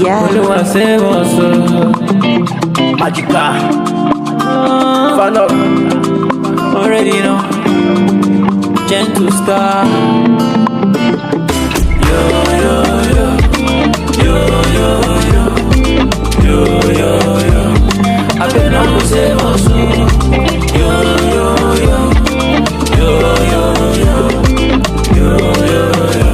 Yeah. Oluwa save us, Magica, Fanock, already know, GentleStar. Yo yo yo, yo yo yo, yo yo yo. I cannot save us, yo yo yo, yo yo yo, yo yo yo.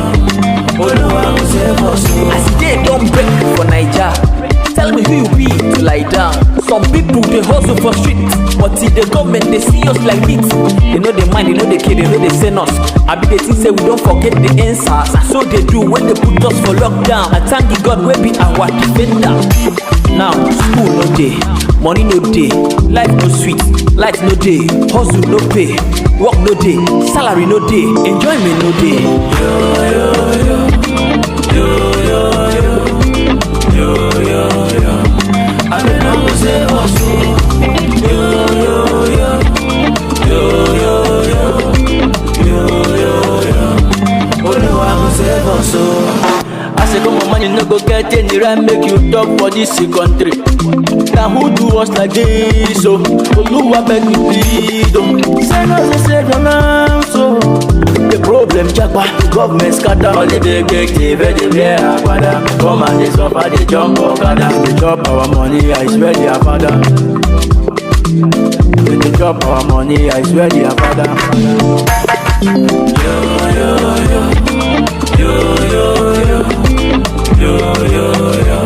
Oluwa save us. As they don't break for Naija, tell me who you be to lie down. Some people they hustle for street, but in the government they see us like meat. They know they mind, they know they care, they know they send us. I be the thing say we don't forget the answers. And so they do when they put us for lockdown. I thank the God will be our defender. Now school no day, money no day, life no sweet, light no day, hustle no pay, work no day, salary no day, enjoyment no day. Yo yo yo, yo yo yo, yo yo yo. I cannot save us. Yo yo yo, yo yo yo, yo yo yo. Oluwa save us. I say come on man, you no go get any right, make you talk for this country. Now who do us like this? So Oluwa beg you please don't send us a savior now. So the problem japa, the government scatter. All the big they wear agbada. Come and they suffer, they jump okada. They chop our money, I swear they are father. When they chop our money, I swear they are father. Yo yo yo, yo yo yo, yo yo yo.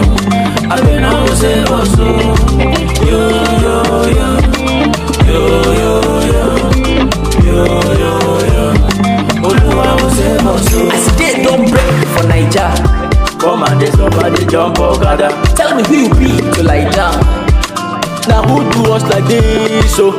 I cannot save us. Yo yo yo, yo yo yo, yo yo yo. Oluwa save us. As they don't break for Naija, come and they suffer, they jump okada. tell me who you be to lie down. Now who do us like this? So